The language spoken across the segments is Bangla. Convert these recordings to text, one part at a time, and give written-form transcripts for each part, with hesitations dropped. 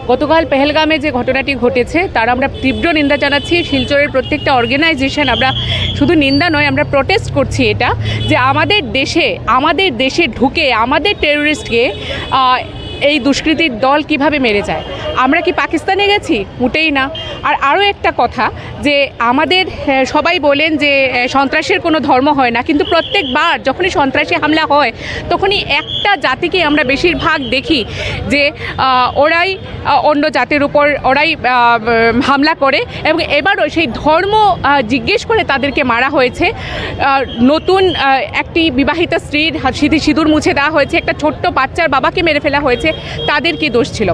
গতকাল পেহেলগামে যে ঘটনাটি ঘটেছে তার আমরা তীব্র নিন্দা জানাচ্ছি। শিলচরের প্রত্যেকটা অর্গানাইজেশন আমরা শুধু নিন্দা নয়, আমরা প্রটেস্ট করছি এটা, যে আমাদের দেশে ঢুকে আমাদের টেররিস্টকে এই দুষ্কৃতীর দল কিভাবে মেরে যায়। আমরা কি পাকিস্তানে গেছি? মোটেই না। আর আরও একটা কথা, যে আমাদের সবাই বলেন যে সন্ত্রাসের কোনো ধর্ম হয় না, কিন্তু প্রত্যেকবার যখনই সন্ত্রাসী হামলা হয় তখনই একটা জাতিকে আমরা বেশিরভাগ দেখি যে ওরাই অন্য জাতির উপর হামলা করে, এবং এবারও সেই ধর্ম জিজ্ঞেস করে তাদেরকে মারা হয়েছে। নতুন একটি বিবাহিতা স্ত্রীর সিঁদুর মুছে দেওয়া হয়েছে, একটা ছোট্ট বাচ্চার বাবাকে মেরে ফেলা হয়েছে, তাদের কি দোষ ছিল?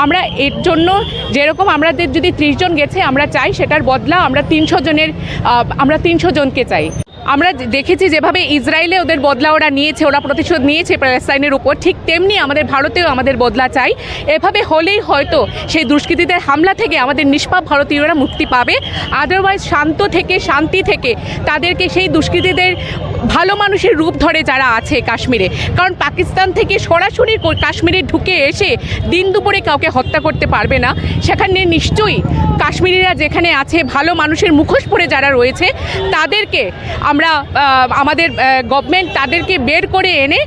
আমরা এর জন্য যেরকম আমাদের যদি 30 জন গেছে আমরা চাই সেটার বদলা আমরা 300 জনকে চাই। আমরা দেখেছি যেভাবে ইসরায়েলে ওদের বদলা ওরা নিয়েছে, ওরা প্রতিশোধ নিয়েছে প্যালেস্টাইনের উপর, ঠিক তেমনি আমাদের ভারতেও আমাদের বদলা চাই। এভাবে হলেই হয়তো সেই দুষ্কৃতীদের হামলা থেকে আমাদের নিষ্পাপ ভারতীয়রা মুক্তি পাবে। আদারওয়াইজ শান্তি থেকে তাদেরকে সেই দুষ্কৃতীদের ভালো মানুষের রূপ ধরে যারা আছে কাশ্মীরে, কারণ পাকিস্তান থেকে সরাসরি কাশ্মীরে ঢুকে এসে দিন দুপুরে কাউকে হত্যা করতে পারবে না। সেখানে নিশ্চয়ই কাশ্মীরিরা যেখানে আছে ভালো মানুষের মুখোশ পরে যারা রয়েছে তাদেরকে আমাদের গভর্নমেন্ট তাদেরকে বের করে এনে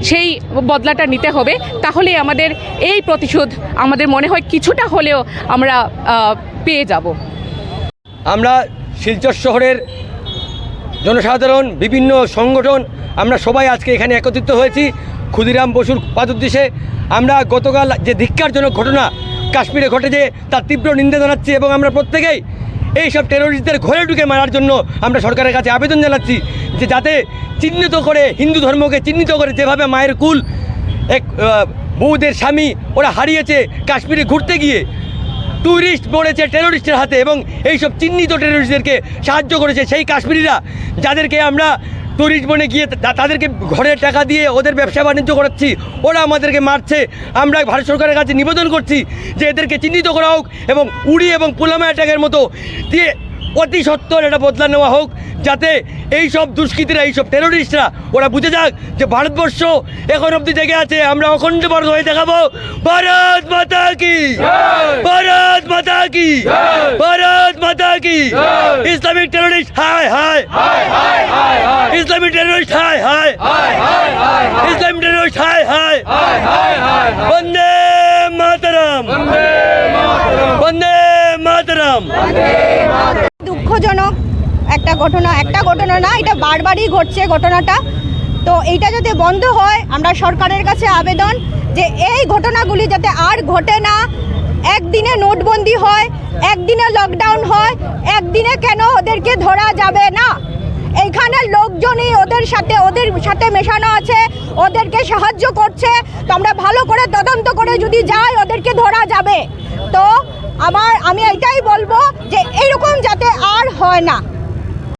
সেই বদলাটা নিতে হবে। তাহলে আমাদের এই প্রতিশোধ আমাদের মনে হয় কিছুটা হলেও আমরা পেয়ে যাব। আমরা শিলচর শহরের জনসাধারণ, বিভিন্ন সংগঠন, আমরা সবাই আজকে এখানে একত্রিত হয়েছি ক্ষুদিরাম বসুর পাদোদ্দেশে। আমরা গতকাল যে ধিক্কারজনক ঘটনা কাশ্মীরে ঘটেছে তার তীব্র নিন্দা জানাচ্ছি, এবং আমরা প্রত্যেকেই এই সব টেরোরিস্টদের ঘরে ঢুকে মারার জন্য আমরা সরকারের কাছে আবেদন জানাচ্ছি, যে যাতে চিহ্নিত করে, হিন্দু ধর্মকে চিহ্নিত করে, যেভাবে মায়ের কুল এক বউদের স্বামী ওরা হারিয়েছে কাশ্মীরে ঘুরতে গিয়ে, ট্যুরিস্ট পড়েছে টেরোরিস্টের হাতে, এবং এইসব চিহ্নিত টেরোরিস্টদেরকে সাহায্য করেছে সেই কাশ্মীরিরা, যাদেরকে আমরা ট্যুরিস্ট বনে গিয়ে তাদেরকে ঘরের টাকা দিয়ে ওদের ব্যবসা বাণিজ্য করাচ্ছি, ওরা আমাদেরকে মারছে। আমরা ভারত সরকারের কাছে নিবেদন করছি যে এদেরকে চিহ্নিত করা হোক, এবং উড়ি এবং পুলওয়ামা অ্যাটাকের মতো দিয়ে অতি সত্বর এটা বদলা নেওয়া হোক, যাতে এই সব দুষ্কৃতীরা, এইসব টেরোরিস্টরা ওরা বুঝে যাক যে ভারতবর্ষ এখন অবধি জেগে আছে। আমরা অখণ্ড ভারত হয়ে দেখাবো। ভারত মাতা কি, ভারত মাতা কি, ভারত মাতা কি। ইসলামিক টেরোরিস্ট হায় হায়, ইসলামিক টেরোরিস্ট হায় হায়, ইসলামিক টেরোরিস্ট হায় হায়। বন্দে মাতরম, বন্দে মাতরম। দুঃখজনক একটা ঘটনা না, এটা বারবারই ঘটছে ঘটনাটা। তো এইটা যাতে বন্ধ হয়, আমরা সরকারের কাছে আবেদন যে এই ঘটনাগুলি যাতে আর ঘটে না। একদিনে নোটবন্দি হয়, একদিনে লকডাউন হয়, একদিনে কেন ওদেরকে ধরা যাবে না? এইখানে লোকজনই ওদের সাথে মেশানো আছে, ওদেরকে সাহায্য করছে। তো আমরা ভালো করে তদন্ত করে যদি যাই ওদেরকে ধরা যাবে। তো আমি এটাই বলবো যে এইরকম যাতে আর হয় না।